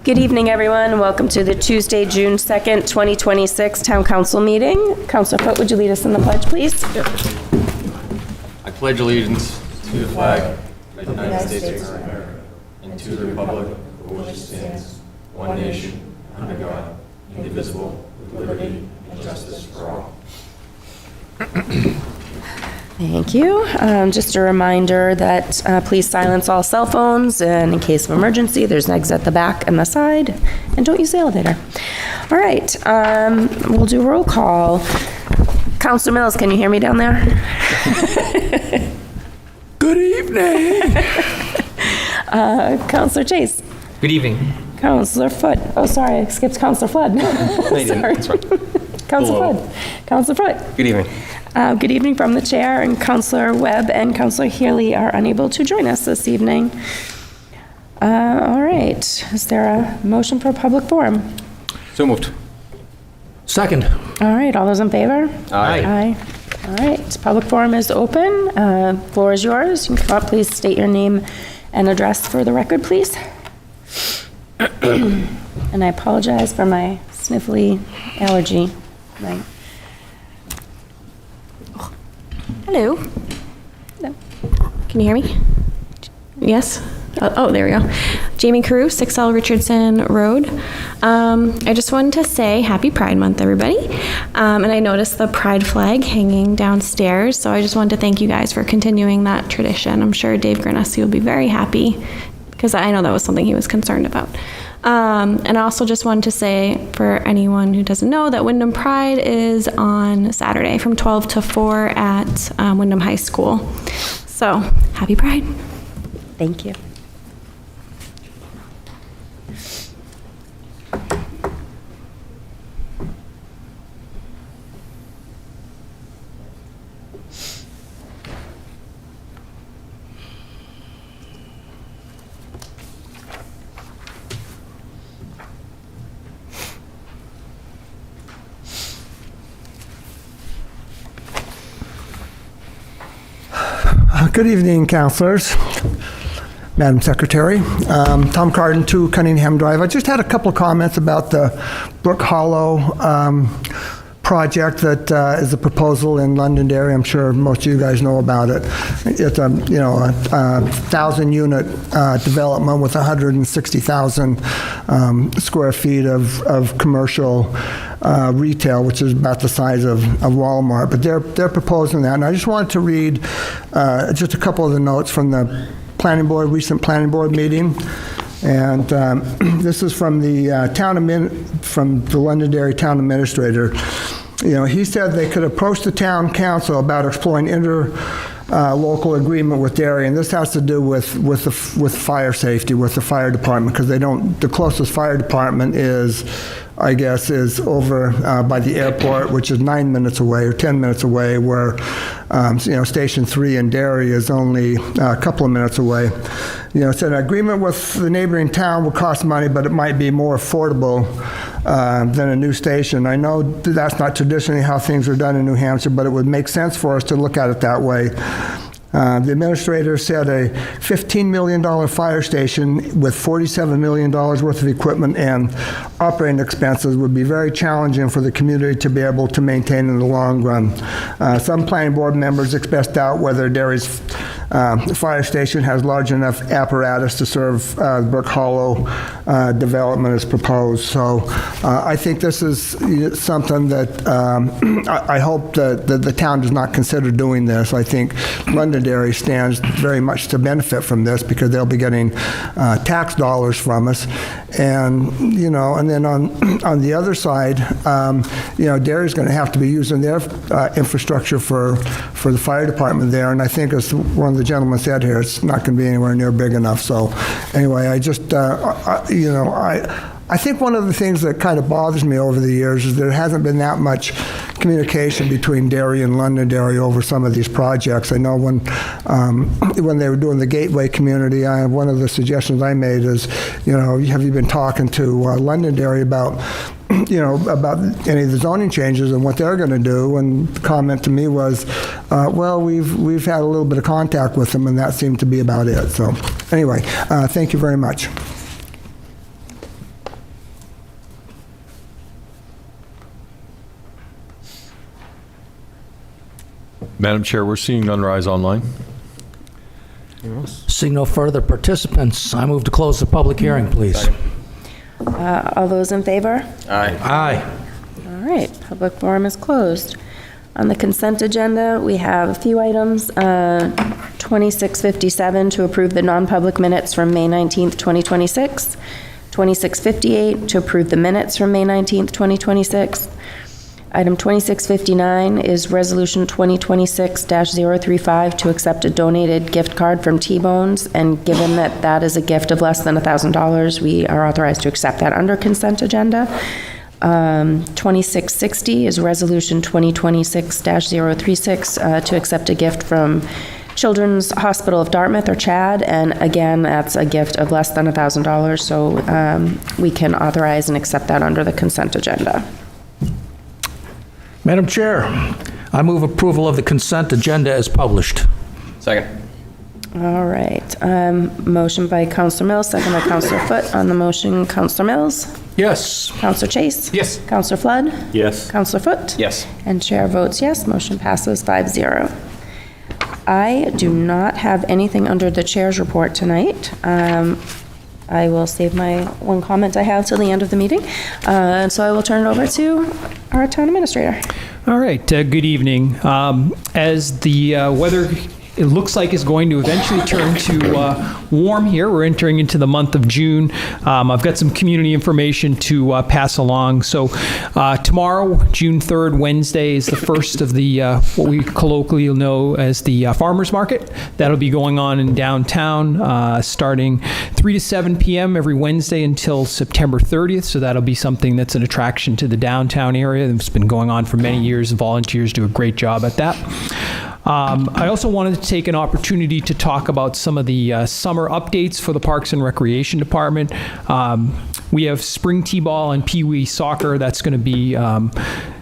Good evening, everyone. Welcome to the Tuesday, June 2nd, 2026 Town Council meeting. Councilor Foote, would you lead us in the pledge, please? Yep. I pledge allegiance to the flag of the United States of America and to the republic for which it stands, one nation, under God, indivisible, with liberty and justice for all. Thank you. Just a reminder that please silence all cell phones, and in case of emergency, there's an exit at the back and the side, and don't use the elevator. All right, we'll do a roll call. Councilor Mills, can you hear me down there? Good evening. Councilor Chase. Good evening. Councilor Foote. Oh, sorry, I skipped Councilor Flood. Sorry. Councilor Flood. Councilor Foote. Good evening. Good evening from the chair, and Councilor Webb and Councilor Healy are unable to join us this evening. All right, is there a motion for a public forum? So moved. Second. All right, all those in favor? Aye. Aye. All right, public forum is open. Floor is yours. You can come up, please state your name and address for the record, please. And I apologize for my sniffly allergy. Right. Hello. Hello. Can you hear me? Yes? Oh, there we go. Jamie Carew, 6L Richardson Road. I just wanted to say happy Pride Month, everybody. And I noticed the Pride flag hanging downstairs, so I just wanted to thank you guys for continuing that tradition. I'm sure Dave Granesi will be very happy, because I know that was something he was concerned about. And I also just wanted to say, for anyone who doesn't know, that Wyndham Pride is on Saturday from 12 to 4 at Wyndham High School. So, happy Pride. Thank you. Good evening, councilors, Madam Secretary. Tom Carden, 2 Cunningham Drive. I just had a couple of comments about the Brook Hollow project that is a proposal in Londonderry. I'm sure most of you guys know about it. It's a 1,000-unit development with 160,000 square feet of commercial retail, which is about the size of Walmart. But they're proposing that, and I just wanted to read just a couple of the notes from the recent planning board meeting. And this is from the from the Londonderry town administrator. He said they could approach the town council about exploring local agreement with Derry, and this has to do with fire safety, with the fire department, because the closest fire department is over by the airport, which is 9 minutes away or 10 minutes away, where Station 3 in Derry is only a couple of minutes away. So an agreement with the neighboring town will cost money, but it might be more affordable than a new station. I know that's not traditionally how things are done in New Hampshire, but it would make sense for us to look at it that way. The administrator said a $15 million fire station with $47 million worth of equipment and operating expenses would be very challenging for the community to be able to maintain in the long run. Some planning board members expressed doubt whether Derry's fire station has large enough apparatus to serve Brook Hollow development as proposed. So I think this is something that I hope that the town does not consider doing this. I think Londonderry stands very much to benefit from this, because they'll be getting tax dollars from us. And then on the other side, Derry's going to have to be using their infrastructure for the fire department there. And I think, as one of the gentlemen said here, it's not going to be anywhere near big enough. So anyway, I just, I think one of the things that kind of bothers me over the years is there hasn't been that much communication between Derry and Londonderry over some of these projects. I know when they were doing the Gateway community, one of the suggestions I made is, have you been talking to Londonderry about any of the zoning changes and what they're going to do? And the comment to me was, well, we've had a little bit of contact with them, and that seemed to be about it. So anyway, thank you very much. Madam Chair, we're seeing none rise online. Seeing no further participants, I move to close the public hearing, please. All those in favor? Aye. Aye. All right, public forum is closed. On the consent agenda, we have a few items. 2657 to approve the non-public minutes from May 19th, 2026. 2658 to approve the minutes from May 19th, 2026. Item 2659 is Resolution 2026-035 to accept a donated gift card from T-Bones, and given that that is a gift of less than $1,000, we are authorized to accept that under consent agenda. 2660 is Resolution 2026-036 to accept a gift from Children's Hospital of Dartmouth, or CHAD, and again, that's a gift of less than $1,000, so we can authorize and accept that under the consent agenda. Madam Chair, I move approval of the consent agenda as published. Second. All right, motion by Counselor Mills, second by Counselor Foote. On the motion, Counselor Mills? Yes. Counselor Chase? Yes. Counselor Flood? Yes. Counselor Foote? Yes. And chair votes yes, motion passes 5-0. I do not have anything under the chair's report tonight. I will save my one comment I have till the end of the meeting. So I will turn it over to our town administrator. All right, good evening. As the weather, it looks like, is going to eventually turn to warm here. We're entering into the month of June. I've got some community information to pass along. So tomorrow, June 3rd, Wednesday, is the first of the what we colloquially know as the farmers market. That'll be going on in downtown starting 3 to 7 p.m. every Wednesday until September 30th. So that'll be something that's an attraction to the downtown area. It's been going on for many years. Volunteers do a great job at that. I also wanted to take an opportunity to talk about some of the summer updates for the Parks and Recreation Department. We have spring t-ball and pee-wee soccer. That's going to be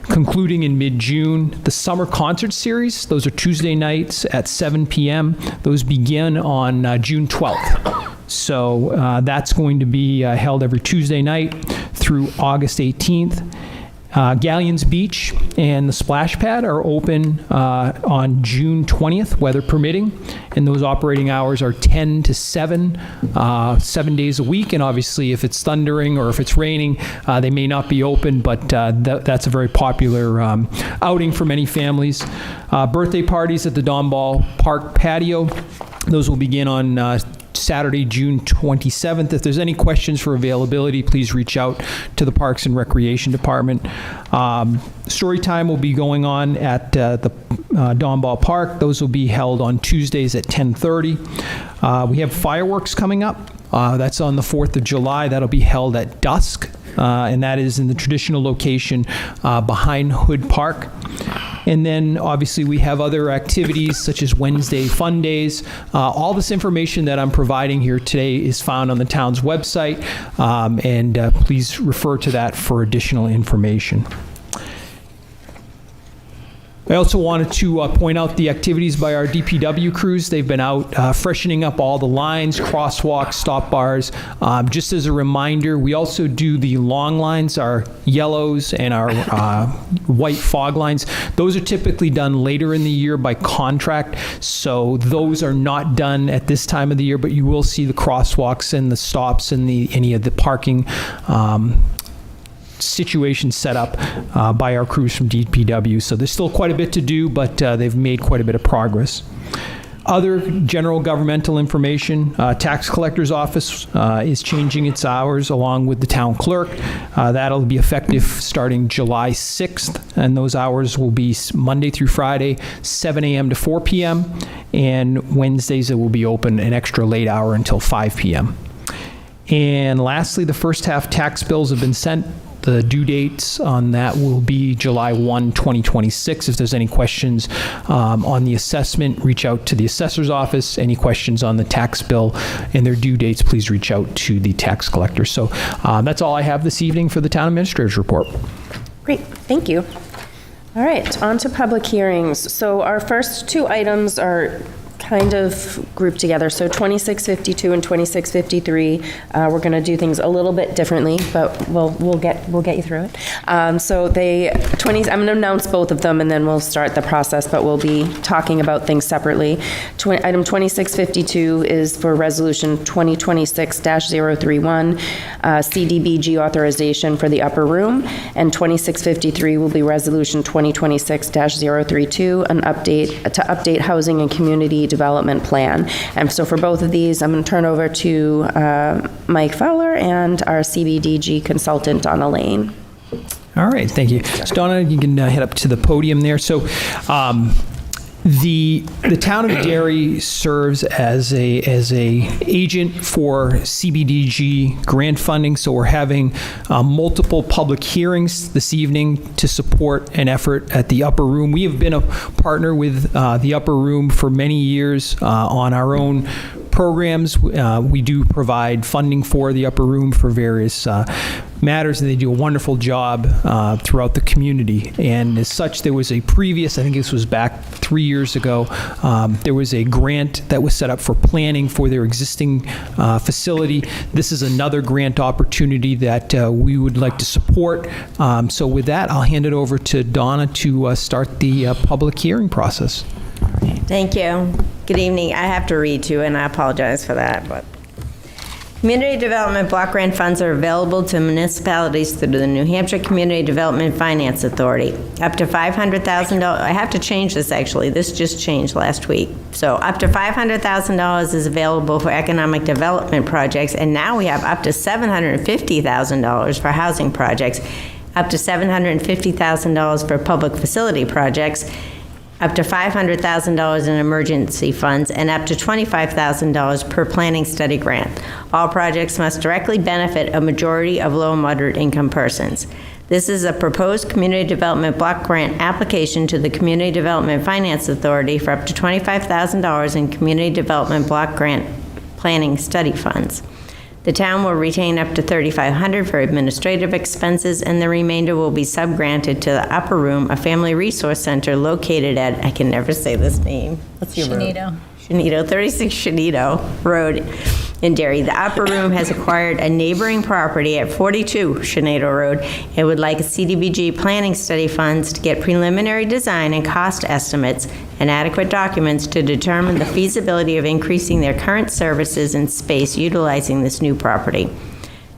concluding in mid-June. The summer concert series, those are Tuesday nights at 7 p.m. Those begin on June 12th. So that's going to be held every Tuesday night through August 18th. Galleons Beach and the Splash Pad are open on June 20th, weather permitting, and those operating hours are 10 to 7, 7 days a week, and obviously if it's thundering or if it's raining, they may not be open, but that's a very popular outing for many families. Birthday parties at the Don Ball Park patio, those will begin on Saturday, June 27th. If there's any questions for availability, please reach out to the Parks and Recreation Department. Story time will be going on at the Don Ball Park. Those will be held on Tuesdays at 10:30. We have fireworks coming up. That's on the 4th of July. That'll be held at dusk, and that is in the traditional location behind Hood Park. And then, obviously, we have other activities such as Wednesday Fun Days. All this information that I'm providing here today is found on the town's website, and please refer to that for additional information. I also wanted to point out the activities by our DPW crews. They've been out freshening up all the lines, crosswalks, stop bars. Just as a reminder, we also do the long lines, our yellows and our white fog lines. Those are typically done later in the year by contract, so those are not done at this time of the year, but you will see the crosswalks and the stops and any of the parking situation set up by our crews from DPW. So there's still quite a bit to do, but they've made quite a bit of progress. Other general governmental information, tax collector's office is changing its hours along with the town clerk. That'll be effective starting July 6th, and those hours will be Monday through Friday, 7 a.m. to 4 p.m., and Wednesdays it will be open an extra late hour until 5 p.m. And lastly, the first half tax bills have been sent. The due dates on that will be July 1, 2026. If there's any questions on the assessment, reach out to the assessor's office. Any questions on the tax bill and their due dates, please reach out to the tax collector. So that's all I have this evening for the town administrator's report. Great, thank you. All right, on to public hearings. So our first two items are kind of grouped together. So 2652 and 2653, we're going to do things a little bit differently, but we'll get you through it. So I'm going to announce both of them, and then we'll start the process, but we'll be talking about things separately. Item 2652 is for Resolution 2026-031, CDBG authorization for the upper room, and 2653 will be Resolution 2026-032, an update housing and community development plan. And so for both of these, I'm going to turn over to Mike Fowler and our CBDG consultant, Donna Lane. All right, thank you. So Donna, you can head up to the podium there. So the town of Derry serves as a agent for CBDG grant funding. So we're having multiple public hearings this evening to support an effort at the upper room. We have been a partner with the upper room for many years on our own programs. We do provide funding for the upper room for various matters, and they do a wonderful job throughout the community. And as such, there was a previous, I think this was back 3 years ago, there was a grant that was set up for planning for their existing facility. This is another grant opportunity that we would like to support. So with that, I'll hand it over to Donna to start the public hearing process. Thank you. Good evening. I have to read to you, and I apologize for that, but community development block grant funds are available to municipalities through the New Hampshire Community Development Finance Authority. Up to $500,000. I have to change this, actually. This just changed last week. So up to $500,000 is available for economic development projects, and now we have up to $750,000 for housing projects, up to $750,000 for public facility projects, up to $500,000 in emergency funds, and up to $25,000 per planning study grant. All projects must directly benefit a majority of low and moderate income persons. This is a proposed community development block grant application to the Community Development Finance Authority for up to $25,000 in community development block grant planning study funds. The town will retain up to $3,500 for administrative expenses, and the remainder will be subgranted to the Upper Room, a family resource center located at, I can never say this name. What's your road? 36 Shenito Road in Derry. The Upper Room has acquired a neighboring property at 42 Shenito Road and would like CDBG planning study funds to get preliminary design and cost estimates and adequate documents to determine the feasibility of increasing their current services and space utilizing this new property.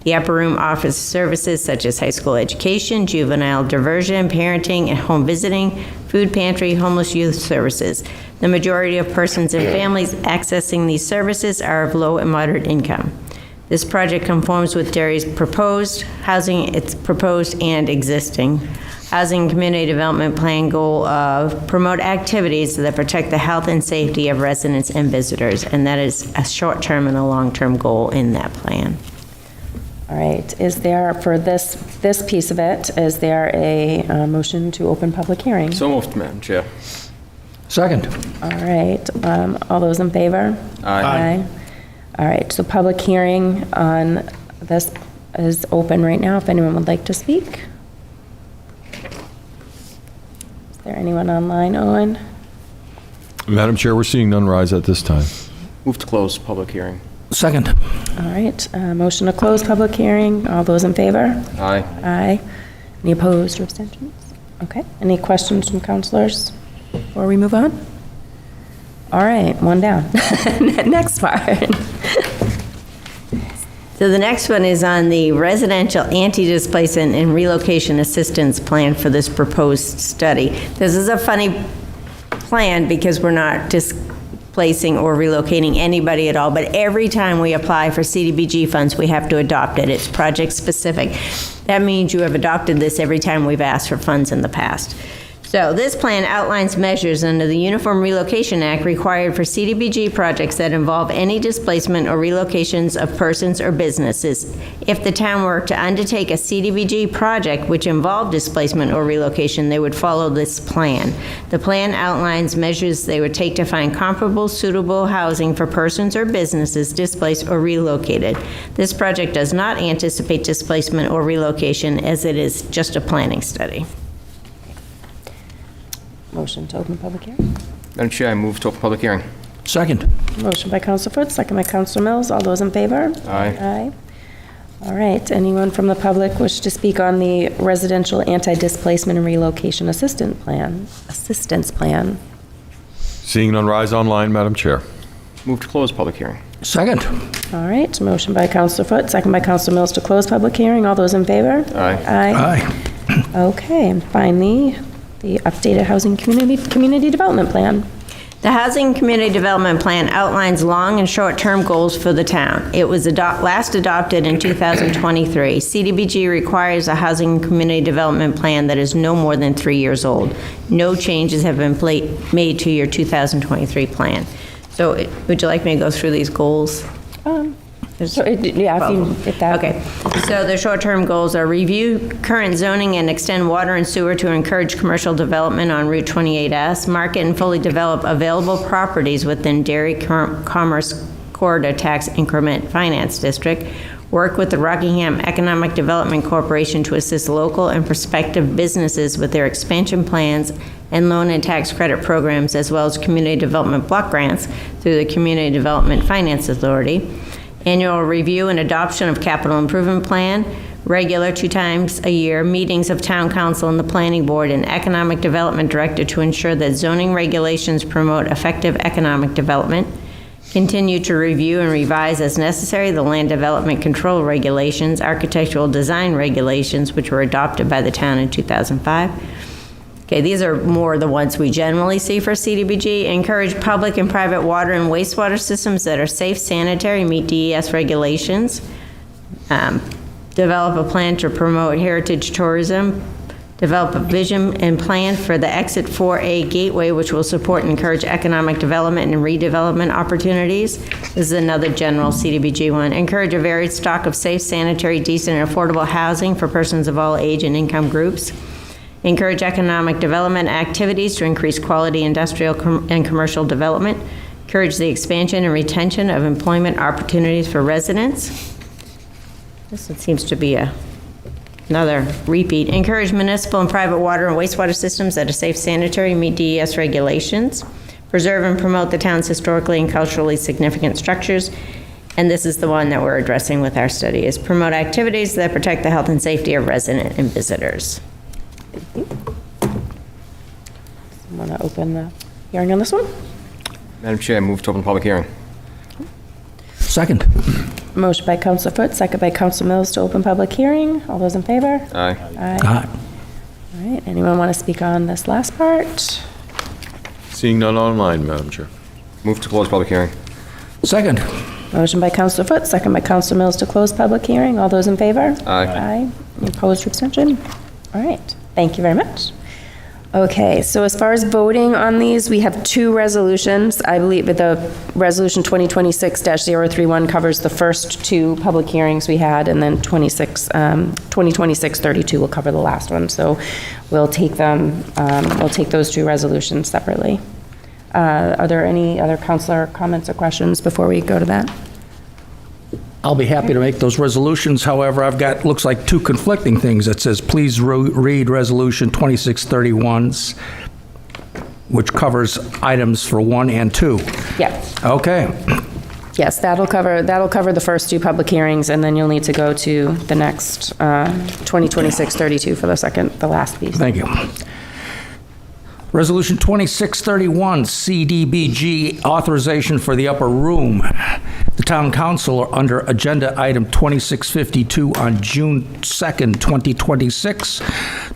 The Upper Room offers services such as high school education, juvenile diversion, parenting, and home visiting, food pantry, homeless youth services. The majority of persons and families accessing these services are of low and moderate income. This project conforms with Derry's proposed housing, its proposed and existing housing and community development plan goal of promote activities that protect the health and safety of residents and visitors, and that is a short-term and a long-term goal in that plan. All right, is there, for this piece of it, is there a motion to open public hearing? So moved, Madam Chair. Second. All right, all those in favor? Aye. All right, so public hearing on this is open right now, if anyone would like to speak. Is there anyone online, Owen? Madam Chair, we're seeing none rise at this time. Move to close public hearing. Second. All right, motion to close public hearing. All those in favor? Aye. Aye. Any opposed or abstentions? Okay, any questions from counselors before we move on? All right, one down. Next part. So the next one is on the residential anti-displacement and relocation assistance plan for this proposed study. This is a funny plan because we're not displacing or relocating anybody at all, but every time we apply for CDBG funds, we have to adopt it. It's project specific. That means you have adopted this every time we've asked for funds in the past. So this plan outlines measures under the Uniform Relocation Act required for CDBG projects that involve any displacement or relocations of persons or businesses. If the town were to undertake a CDBG project which involved displacement or relocation, they would follow this plan. The plan outlines measures they would take to find comparable, suitable housing for persons or businesses displaced or relocated. This project does not anticipate displacement or relocation as it is just a planning study. Motion to open public hearing. Madam Chair, I move to open public hearing. Second. Motion by Counselor Foote, second by Counselor Mills. All those in favor? Aye. Aye. All right, anyone from the public wish to speak on the residential anti-displacement and relocation assistance plan? Seeing none, rise online, Madam Chair. Move to close public hearing. Second. All right, motion by Counselor Foote, second by Counselor Mills to close public hearing. All those in favor? Aye. Aye. Okay, and finally, the updated housing community development plan. The Housing Community Development Plan outlines long and short-term goals for the town. It was last adopted in 2023. CDBG requires a Housing Community Development Plan that is no more than 3 years old. No changes have been made to your 2023 plan. So would you like me to go through these goals? If that. Okay, so the short-term goals are review current zoning and extend water and sewer to encourage commercial development on Route 28S, market and fully develop available properties within Derry Commerce Corridor Tax Increment Finance District, work with the Rockingham Economic Development Corporation to assist local and prospective businesses with their expansion plans and loan and tax credit programs, as well as community development block grants through the Community Development Finance Authority. Annual review and adoption of capital improvement plan, regular 2 times a year meetings of town council and the planning board and economic development director to ensure that zoning regulations promote effective economic development. Continue to review and revise as necessary the land development control regulations, architectural design regulations, which were adopted by the town in 2005. Okay, these are more the ones we generally see for CDBG. Encourage public and private water and wastewater systems that are safe, sanitary, meet DES regulations. Develop a plan to promote heritage tourism. Develop a vision and plan for the Exit 4A Gateway, which will support and encourage economic development and redevelopment opportunities. This is another general CDBG one. Encourage a varied stock of safe, sanitary, decent, and affordable housing for persons of all age and income groups. Encourage economic development activities to increase quality industrial and commercial development. Encourage the expansion and retention of employment opportunities for residents. This one seems to be another repeat. Encourage municipal and private water and wastewater systems that are safe, sanitary, meet DES regulations. Preserve and promote the town's historically and culturally significant structures. And this is the one that we're addressing with our study, is promote activities that protect the health and safety of residents and visitors. Want to open the hearing on this one? Madam Chair, move to open public hearing. Second. Motion by Counselor Foote, second by Counselor Mills to open public hearing. All those in favor? Aye. Aye. All right, anyone want to speak on this last part? Seeing none online, Madam Chair. Move to close public hearing. Second. Motion by Counselor Foote, second by Counselor Mills to close public hearing. All those in favor? Aye. Aye. Any opposed or abstention? All right, thank you very much. Okay, so as far as voting on these, we have 2 resolutions. I believe that the resolution 2026-031 covers the first 2 public hearings we had, and then 2026-32 will cover the last one. So we'll take them, we'll take those 2 resolutions separately. Are there any other councilor comments or questions before we go to that? I'll be happy to make those resolutions. However, I've got, looks like 2 conflicting things. It says, please read Resolution 2631's, which covers items for 1 and 2. Yes. Okay. Yes, that'll cover the first 2 public hearings, and then you'll need to go to the next 2026-32 for the last piece. Thank you. Resolution 2631, CDBG, authorization for the upper room. The town council, under agenda item 2652 on June 2nd, 2026,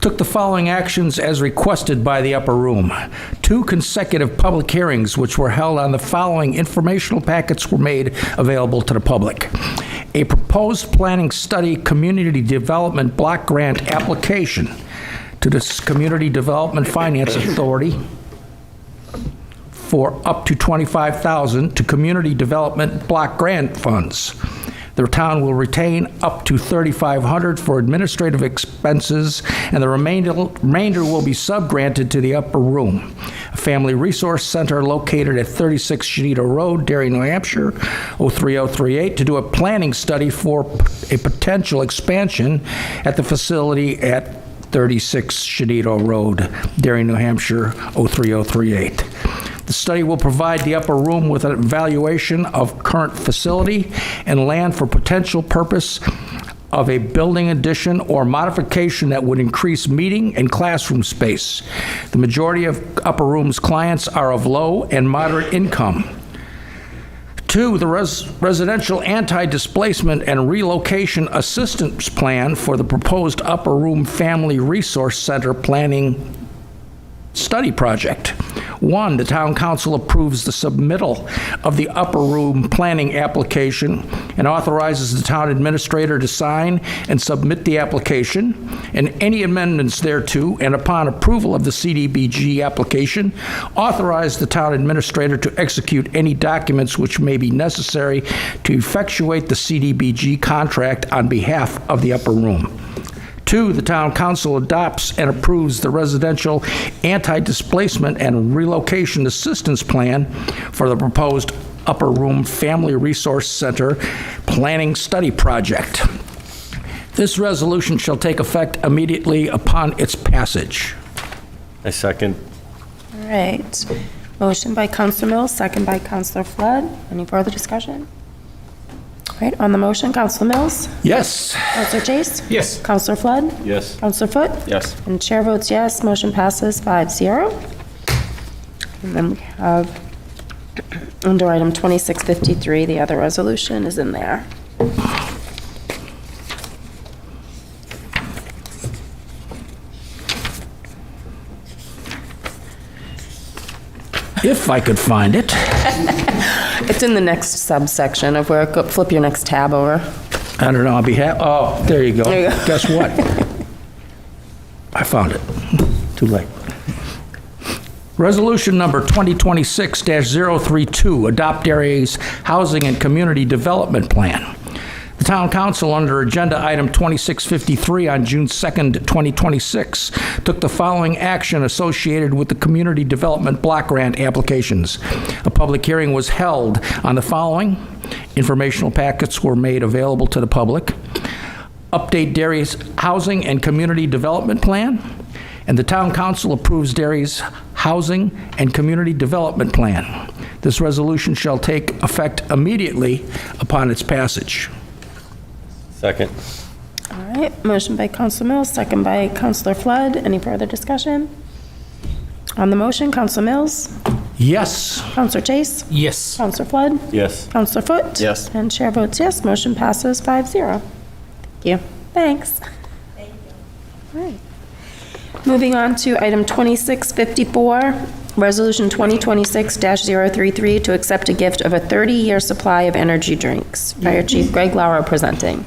took the following actions as requested by the upper room. 2 consecutive public hearings, which were held on the following informational packets, were made available to the public. A proposed planning study community development block grant application to the Community Development Finance Authority for up to $25,000 to community development block grant funds. The town will retain up to $3,500 for administrative expenses, and the remainder will be subgranted to the upper room, a family resource center located at 36 Shenito Road, Derry, New Hampshire, 03038, to do a planning study for a potential expansion at the facility at 36 Shenito Road, Derry, New Hampshire, 03038. The study will provide the upper room with an evaluation of current facility and land for potential purpose of a building addition or modification that would increase meeting and classroom space. The majority of upper rooms clients are of low and moderate income. 2, the residential anti-displacement and relocation assistance plan for the proposed upper room family resource center planning study project. 1, the town council approves the submittal of the upper room planning application and authorizes the town administrator to sign and submit the application and any amendments thereto, and upon approval of the CDBG application, authorize the town administrator to execute any documents which may be necessary to effectuate the CDBG contract on behalf of the upper room. 2, the town council adopts and approves the residential anti-displacement and relocation assistance plan for the proposed upper room family resource center planning study project. This resolution shall take effect immediately upon its passage. I second. All right. Motion by Counselor Mills, second by Counselor Flood. Any further discussion? All right, on the motion, Counselor Mills? Yes. Counselor Chase? Yes. Counselor Flood? Yes. Counselor Foot? Yes. And chair votes yes, motion passes 5-0. And then we have, under item 2653, the other resolution is in there. If I could find it. It's in the next subsection of where, flip your next tab over. I don't know, on behalf, oh, there you go. There you go. Guess what? I found it. Too late. Resolution number 2026-032, adopt Derry's Housing and Community Development Plan. The Town Council, under Agenda Item 2653 on June 2nd, 2026, took the following action associated with the Community Development Block Grant applications. A public hearing was held on the following. Informational packets were made available to the public. Update Derry's Housing and Community Development Plan. And the Town Council approves Derry's Housing and Community Development Plan. This resolution shall take effect immediately upon its passage. Second. All right, motion by Counselor Mills, second by Counselor Flood. Any further discussion? On the motion, Counselor Mills? Yes. Counselor Chase? Yes. Counselor Flood? Yes. Counselor Foot? Yes. And chair votes yes, motion passes 5-0. Thank you. Thanks. Thank you. All right. Moving on to item 2654, Resolution 2026-033 to accept a gift of a 30-year supply of energy drinks. Fire Chief Greg Laro presenting.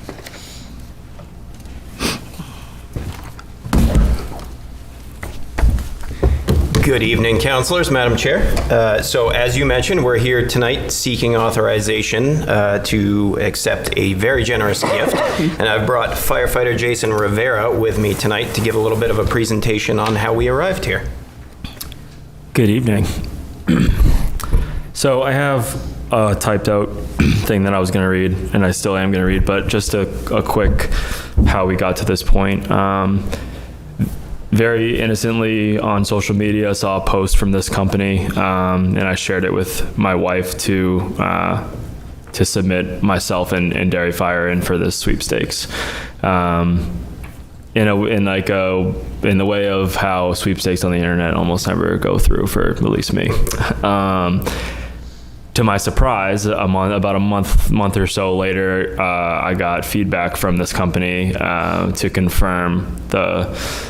Good evening, councilors, Madam Chair. So as you mentioned, we're here tonight seeking authorization to accept a very generous gift. And I've brought firefighter Jason Rivera with me tonight to give a little bit of a presentation on how we arrived here. Good evening. So I have a typed out thing that I was going to read, and I still am going to read, but just a quick how we got to this point. Very innocently on social media, I saw a post from this company, and I shared it with my wife to submit myself and Derry Fire in for this sweepstakes. In the way of how sweepstakes on the internet almost never go through, for at least me. To my surprise, about a month or so later, I got feedback from this company to confirm the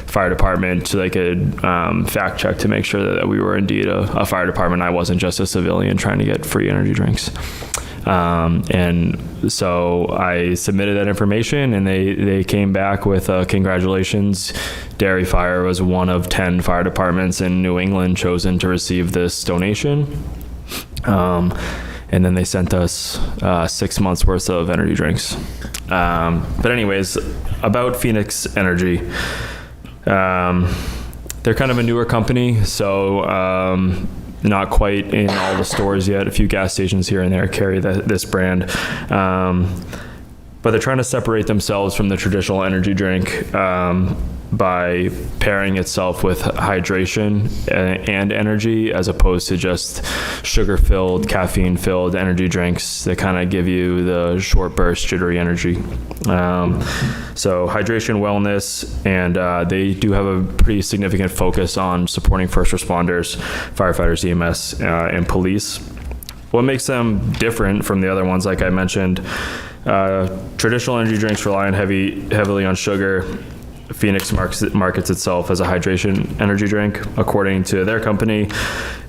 fire department so they could fact check to make sure that we were indeed a fire department. I wasn't just a civilian trying to get free energy drinks. And so I submitted that information, and they came back with congratulations. Derry Fire was one of 10 fire departments in New England chosen to receive this donation. And then they sent us 6 months worth of energy drinks. But anyways, about Phoenix Energy. They're kind of a newer company, so not quite in all the stores yet. A few gas stations here and there carry this brand. But they're trying to separate themselves from the traditional energy drink by pairing itself with hydration and energy, as opposed to just sugar-filled, caffeine-filled energy drinks that kind of give you the short burst, jittery energy. So hydration, wellness, and they do have a pretty significant focus on supporting first responders, firefighters, EMS, and police. What makes them different from the other ones, like I mentioned, traditional energy drinks rely heavily on sugar. Phoenix markets itself as a hydration energy drink. According to their company,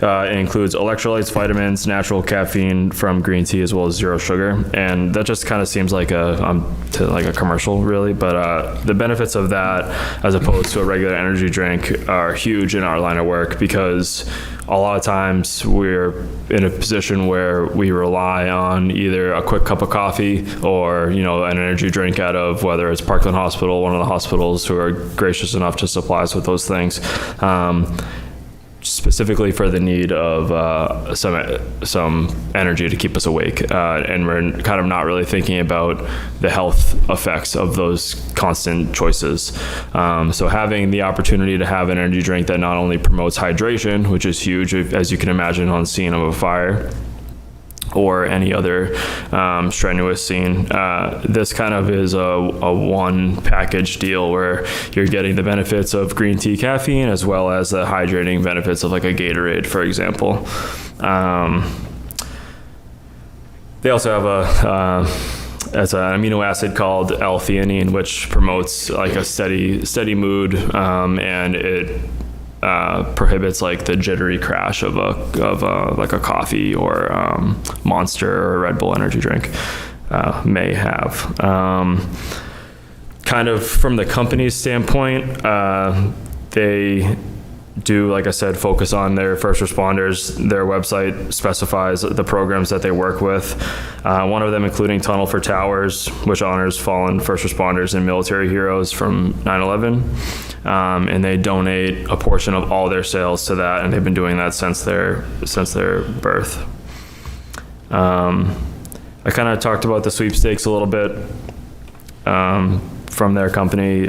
it includes electrolytes, vitamins, natural caffeine from green tea, as well as zero sugar. And that just kind of seems like a commercial, really. But the benefits of that, as opposed to a regular energy drink, are huge in our line of work, because a lot of times we're in a position where we rely on either a quick cup of coffee or, an energy drink out of, whether it's Parkland Hospital, one of the hospitals who are gracious enough to supply us with those things, specifically for the need of some energy to keep us awake. And we're kind of not really thinking about the health effects of those constant choices. So having the opportunity to have an energy drink that not only promotes hydration, which is huge, as you can imagine, on the scene of a fire or any other strenuous scene. This kind of is a one package deal where you're getting the benefits of green tea caffeine, as well as the hydrating benefits of like a Gatorade, for example. They also have as an amino acid called L-theanine, which promotes like a steady mood, and it prohibits like the jittery crash of like a coffee or Monster or Red Bull energy drink may have. Kind of from the company's standpoint, they do, like I said, focus on their first responders. Their website specifies the programs that they work with. One of them including Tunnel for Towers, which honors fallen first responders and military heroes from 9/11. And they donate a portion of all their sales to that, and they've been doing that since their birth. I kind of talked about the sweepstakes a little bit from their company.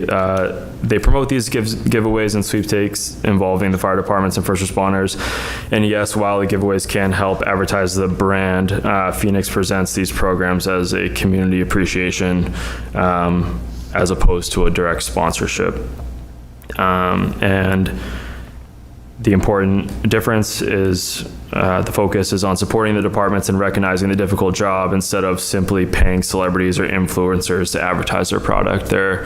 They promote these giveaways and sweepstakes involving the fire departments and first responders. And yes, while the giveaways can help advertise the brand, Phoenix presents these programs as a community appreciation as opposed to a direct sponsorship. And the important difference is the focus is on supporting the departments and recognizing the difficult job instead of simply paying celebrities or influencers to advertise their product. They're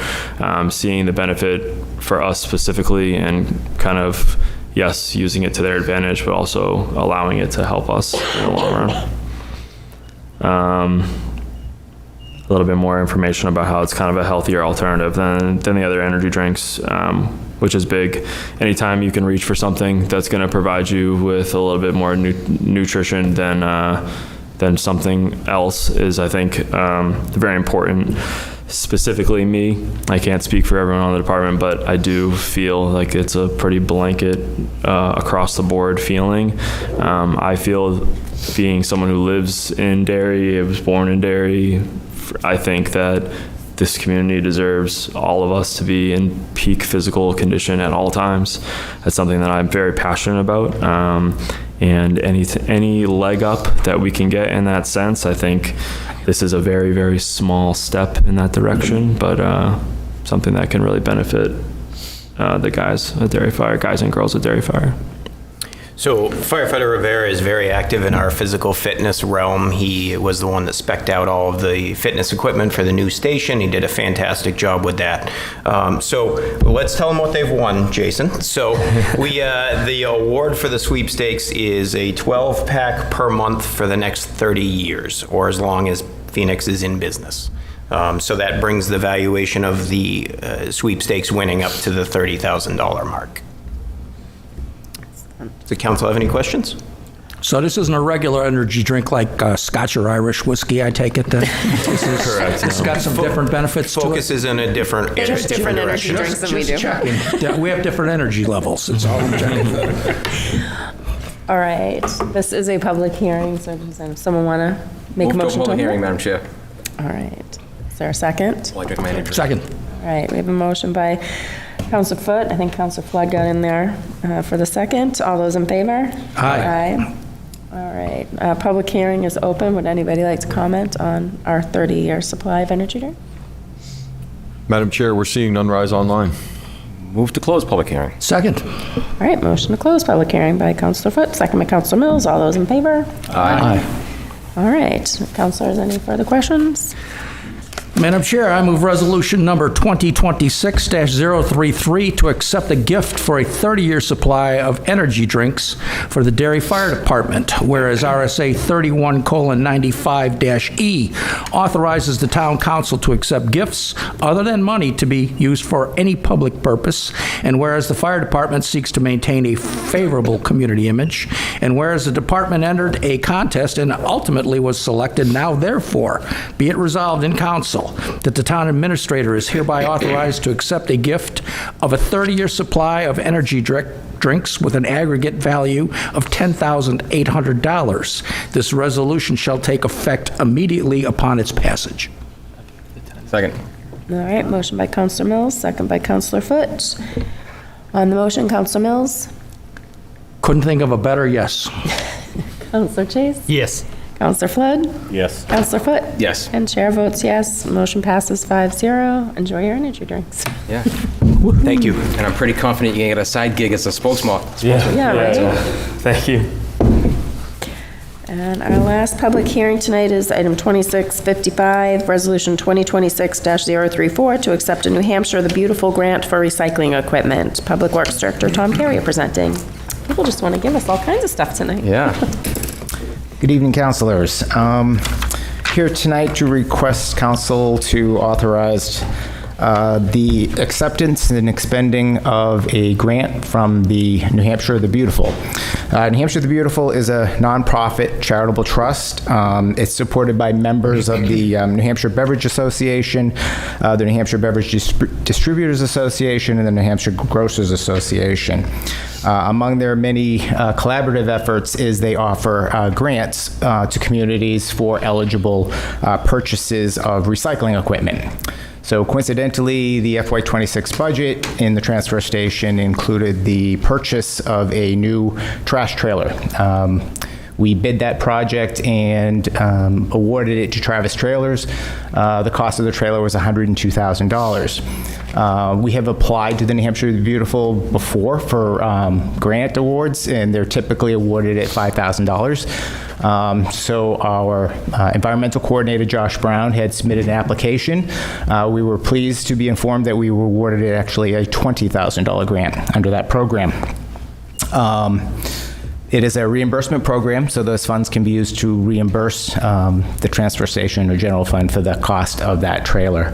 seeing the benefit for us specifically and kind of, yes, using it to their advantage, but also allowing it to help us in the long run. A little bit more information about how it's kind of a healthier alternative than the other energy drinks, which is big. Anytime you can reach for something that's going to provide you with a little bit more nutrition than something else is, I think, very important. Specifically me, I can't speak for everyone on the department, but I do feel like it's a pretty blanket across the board feeling. I feel, being someone who lives in Derry, I was born in Derry, I think that this community deserves all of us to be in peak physical condition at all times. That's something that I'm very passionate about. And any leg up that we can get in that sense, I think this is a very, very small step in that direction, but something that can really benefit the guys at Derry Fire, guys and girls at Derry Fire. So Firefighter Rivera is very active in our physical fitness realm. He was the one that spec'd out all of the fitness equipment for the new station. He did a fantastic job with that. So let's tell them what they've won, Jason. So the award for the sweepstakes is a 12-pack per month for the next 30 years, or as long as Phoenix is in business. So that brings the valuation of the sweepstakes winning up to the $30,000 mark. Does the council have any questions? So this isn't a regular energy drink like Scotch or Irish whiskey, I take it then? Correct. It's got some different benefits to it? Focus is in a different different energy direction. drinks than we do. Checking. We have different energy levels, it's all I'm checking for. All right, this is a public hearing, so does someone want to make a motion to Public hearing, open? Madam Chair. All right, is there a second? I'd like to make my Second. All right, we have a motion by Counselor Foote, I think Counselor Flood got in there for the second. All those in favor? Aye. All right, public hearing is open. Would anybody like to comment on our 30-year supply of energy drink? Madam Chair, we're seeing none rise online. Move to close public hearing. Second. All right, motion to close public hearing by Counselor Foote, second by Counselor Mills. All those in favor? Aye. All right, Counselors, any further questions? Madam Chair, I move resolution number 2026-033 to accept a gift for a 30-year supply of energy drinks for the Derry Fire Department, whereas RSA 31:95-E authorizes the town council to accept gifts other than money to be used for any public purpose, and whereas the fire department seeks to maintain a favorable community image, and whereas the department entered a contest and ultimately was selected, now therefore be it resolved in council that the town administrator is hereby authorized to accept a gift of a 30-year supply of energy drinks with an aggregate value of $10,800. This resolution shall take effect immediately upon its passage. Second. All right, motion by Counselor Mills, second by Counselor Foote. On the motion, Counselor Mills? Couldn't think of a better yes. Counselor Chase? Yes. Counselor Flood? Yes. Counselor Foote? Yes. And chair votes yes. Motion passes 5-0. Enjoy your energy drinks. Yeah. Thank you. And I'm pretty confident you can get a side gig as a spokesman. Yeah, right? Thank you. And our last public hearing tonight is item 2655, Resolution 2026-034, to accept a New Hampshire the Beautiful grant for recycling equipment. Public Works Director Tom Carey presenting. People just want to give us all kinds of stuff tonight. Yeah. Good evening, councilors. Here tonight to request council to authorize the acceptance and expending of a grant from the New Hampshire the Beautiful. New Hampshire the Beautiful is a nonprofit charitable trust. It's supported by members of the New Hampshire Beverage Association, the New Hampshire Beverage Distributors Association, and the New Hampshire Grocers Association. Among their many collaborative efforts is they offer grants to communities for eligible purchases of recycling equipment. So coincidentally, the FY26 budget in the transfer station included the purchase of a new trash trailer. We bid that project and awarded it to Travis Trailers. The cost of the trailer was $102,000. We have applied to the New Hampshire the Beautiful before for grant awards, and they're typically awarded at $5,000. So our environmental coordinator, Josh Brown, had submitted an application. We were pleased to be informed that we were awarded actually a $20,000 grant under that program. It is a reimbursement program, so those funds can be used to reimburse the transfer station or general fund for the cost of that trailer.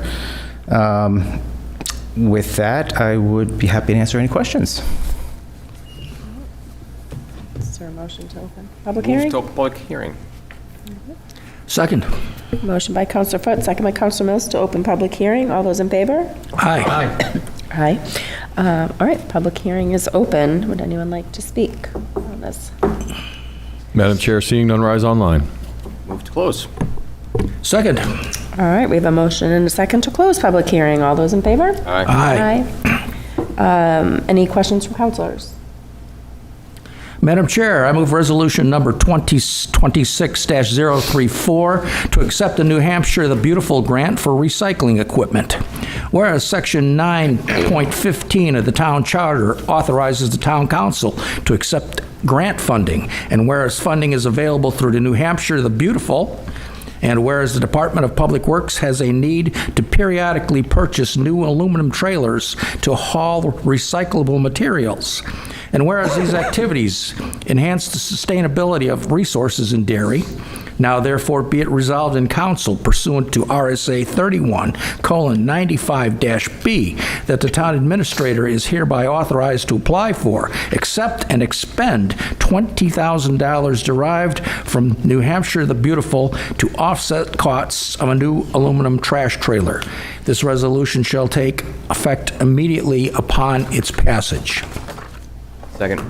With that, I would be happy to answer any questions. Is there a motion to open public hearing? Move to open public hearing. Second. Motion by Counselor Foote, second by Counselor Mills to open public hearing. All those in favor? Aye. Aye. All right, public hearing is open. Would anyone like to speak on this? Madam Chair, seeing none rise online. Move to close. Second. All right, we have a motion and a second to close public hearing. All those in favor? Aye. Aye. Any questions from counselors? Madam Chair, I move resolution number 2026-034 to accept the New Hampshire the Beautiful grant for recycling equipment. Whereas Section 9.15 of the town charter authorizes the town council to accept grant funding, and whereas funding is available through the New Hampshire the Beautiful, and whereas the Department of Public Works has a need to periodically purchase new aluminum trailers to haul recyclable materials, and whereas these activities enhance the sustainability of resources in Derry, now therefore be it resolved in council pursuant to RSA 31:95-B that the town administrator is hereby authorized to apply for, accept, and expend $20,000 derived from New Hampshire the Beautiful to offset costs of a new aluminum trash trailer. This resolution shall take effect immediately upon its passage. Second.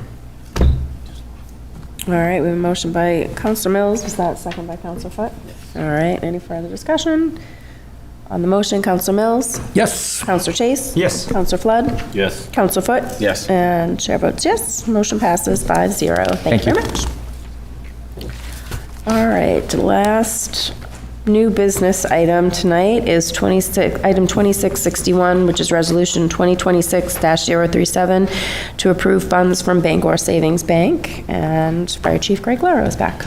All right, we have a motion by Counselor Mills. Was that second by Counselor Foote? All right, any further discussion? On the motion, Counselor Mills? Yes. Counselor Chase? Yes. Counselor Flood? Yes. Counselor Foot? Yes. And chair votes yes. Motion passes 5-0. Thank you very much. All right, last new business item tonight is item 2661, which is resolution 2026-037 to approve funds from Bangor Savings Bank. And Fire Chief Greg Laro is back.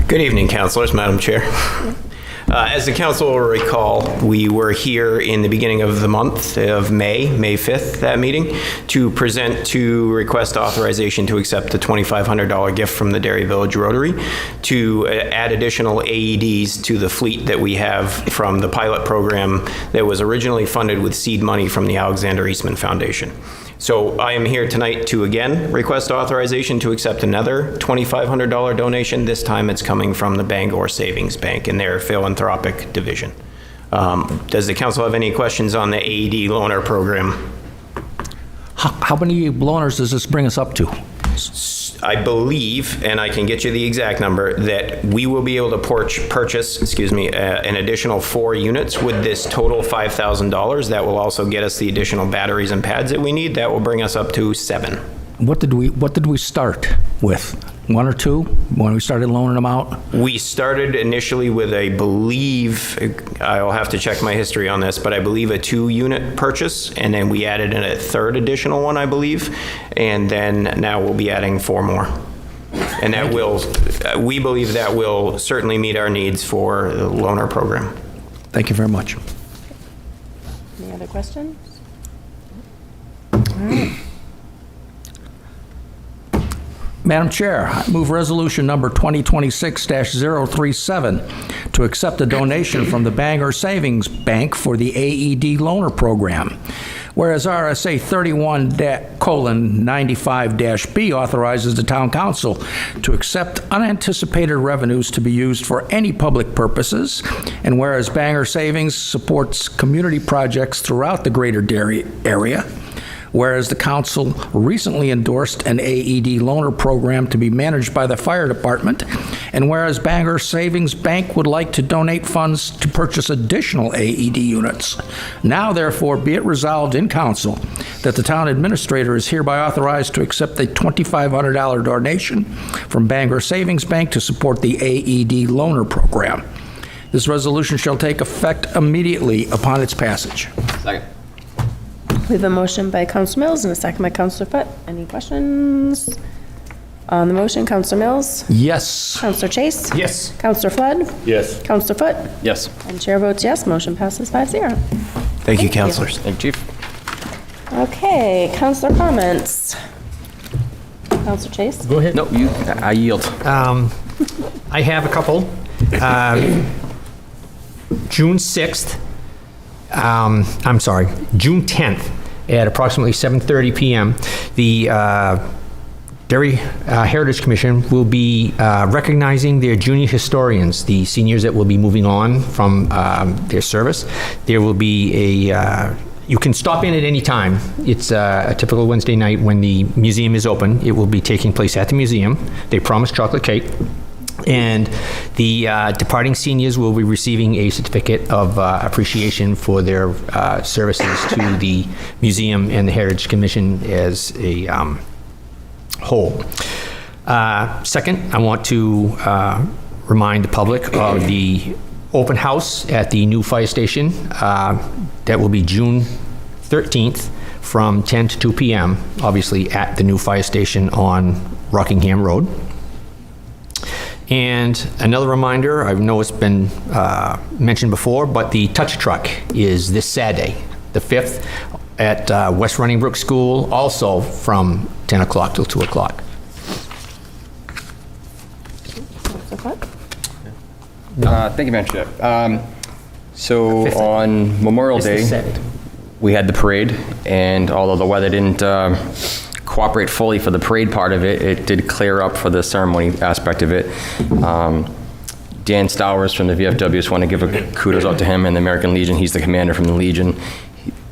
Good evening, councilors, Madam Chair. As the council will recall, we were here in the beginning of the month of May 5th, that meeting, to request authorization to accept the $2,500 gift from the Derry Village Rotary to add additional AEDs to the fleet that we have from the pilot program that was originally funded with seed money from the Alexander Eastman Foundation. So I am here tonight to again request authorization to accept another $2,500 donation. This time it's coming from the Bangor Savings Bank in their philanthropic division. Does the council have any questions on the AED loaner program? How many loaners does this bring us up to? I believe, and I can get you the exact number, that we will be able to purchase, an additional 4 units with this total $5,000. That will also get us the additional batteries and pads that we need. That will bring us up to 7. What did we start with? 1 or 2 when we started loaning them out? We started initially with, I believe, I'll have to check my history on this, but I believe a 2-unit purchase, and then we added in a 3rd additional one, I believe, and then now we'll be adding 4 more. And that we believe that will certainly meet our needs for the loaner program. Thank you very much. Any other questions? All right. Madam Chair, I move resolution number 2026-037 to accept a donation from the Bangor Savings Bank for the AED loaner program. Whereas RSA 31:95-B authorizes the town council to accept unanticipated revenues to be used for any public purposes, and whereas Bangor Savings supports community projects throughout the greater Derry area, whereas the council recently endorsed an AED loaner program to be managed by the fire department, and whereas Bangor Savings Bank would like to donate funds to purchase additional AED units. Now, therefore, be it resolved in council that the town administrator is hereby authorized to accept a $2,500 donation from Bangor Savings Bank to support the AED loaner program. This resolution shall take effect immediately upon its passage. Second. We have a motion by Counselor Mills and a second by Counselor Foot. Any questions? On the motion, Counselor Mills? Yes. Counselor Chase? Yes. Counselor Flood? Yes. Counselor Foot? Yes. And chair votes yes. Motion passes 5-0. Thank you, councilors. Thank you, Chief. Okay, Counselor comments. Counselor Chase? Go ahead. No, I yield. I have a couple. June 6th, June 10th, at approximately 7:30 p.m., the Derry Heritage Commission will be recognizing their junior historians, the seniors that will be moving on from their service. There will be you can stop in at any time. It's a typical Wednesday night when the museum is open. It will be taking place at the museum. They promise chocolate cake. And the departing seniors will be receiving a certificate of appreciation for their services to the museum and the Heritage Commission as a whole. Second, I want to remind the public of the open house at the new fire station. That will be June 13th from 10 to 2 p.m., obviously at the new fire station on Rockingham Road. And another reminder, I know it's been mentioned before, but the touch truck is this Saturday, the 5th, at West Running Brook School, also from 10 o'clock till 2 o'clock. Thank you, Madam Chair. So on Memorial Day, we had the parade, and although the weather didn't cooperate fully for the parade part of it, it did clear up for the ceremony aspect of it. Dan Stowers from the VFW, just want to give a kudos out to him and the American Legion. He's the commander from the Legion.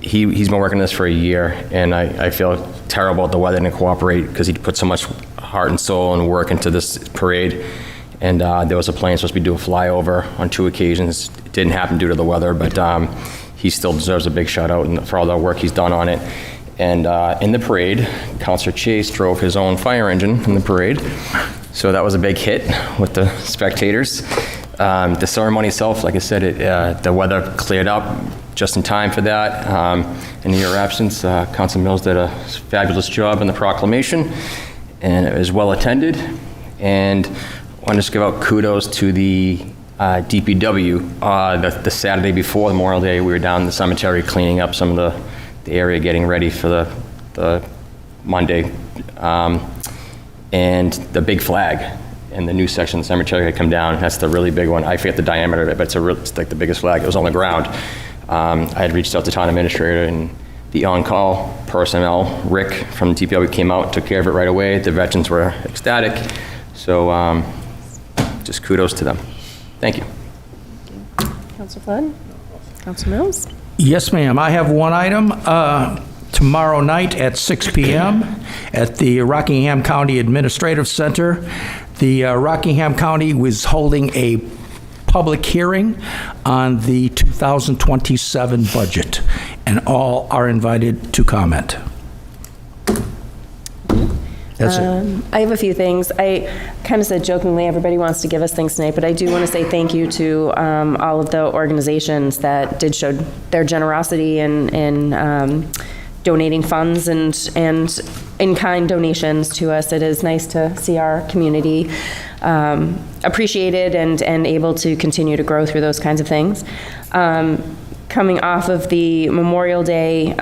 He's been working this for a year, and I feel terrible at the weather didn't cooperate because he put so much heart and soul and work into this parade. and there was a plane supposed to be doing a flyover on 2 occasions. It didn't happen due to the weather, but he still deserves a big shout out for all the work he's done on it. And in the parade, Councilor Chase drove his own fire engine in the parade, so that was a big hit with the spectators. The ceremony itself, like I said, the weather cleared up just in time for that. In your absence, Council Mills did a fabulous job in the proclamation, and it was well attended. And I want to just give out kudos to the DPW. The Saturday before Memorial Day, we were down in the cemetery cleaning up some of the area, getting ready for the Monday. And the big flag in the new section of the cemetery had come down. That's the really big one. I forget the diameter of it, but it's like the biggest flag. It was on the ground. I had reached out to town administrator, and the on-call personnel, Rick from the DPW, came out and took care of it right away. The veterans were ecstatic. So just kudos to them. Thank you. Councilor Flood? Councilor Mills? Yes, ma'am. I have one item. Tomorrow night at 6 p.m. at the Rockingham County Administrative Center, the Rockingham County was holding a public hearing on the 2027 budget, and all are invited to comment. That's it. I have a few things. I kind of said jokingly, everybody wants to give us things tonight, but I do want to say thank you to all of the organizations that did show their generosity in donating funds and in-kind donations to us. It is nice to see our community appreciated and able to continue to grow through those kinds of things. Coming off of the Memorial Day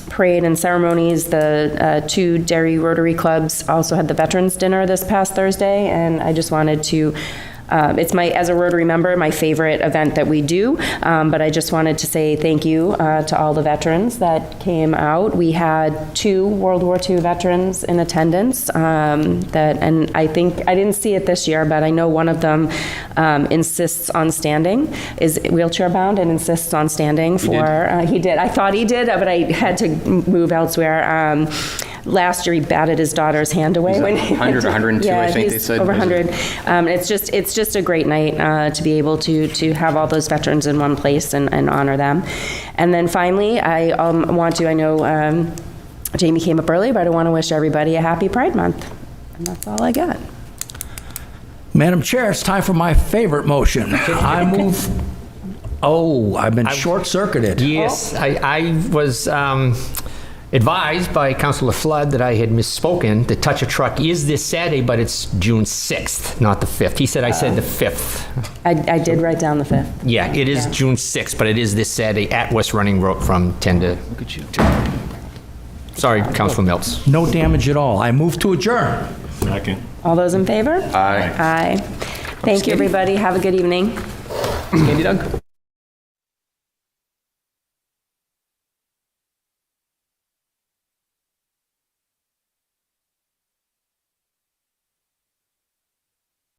parade and ceremonies, the 2 Derry Rotary Clubs also had the Veterans Dinner this past Thursday, and I just wanted to it's as a Rotary member, my favorite event that we do, but I just wanted to say thank you to all the veterans that came out. We had 2 World War II veterans in attendance, and I think, I didn't see it this year, but I know one of them insists on standing, is wheelchair bound and insists on standing for, he did. I thought he did, but I had to move elsewhere. Last year, he batted his daughter's hand away. 100 or 102, I think they said. Over 100. It's just a great night to be able to have all those veterans in one place and honor them. And then finally, I know Jamie came up early, but I want to wish everybody a happy Pride Month. And that's all I got. Madam Chair, it's time for my favorite motion. I move... Oh, I've been short-circuited. Yes, I was advised by Councilor Flood that I had misspoken. The Touch a Truck is this Saturday, but it's June 6th, not the 5th. He said I said the 5th. I did write down the 5th. Yeah, it is June 6th, but it is this Saturday at West Running Road from 10 to... Look at you. Sorry, Councilor Mills. No damage at all. I move to adjourn. Second. All those in favor? Aye. Aye. Thank you, everybody. Have a good evening. Candy Doug?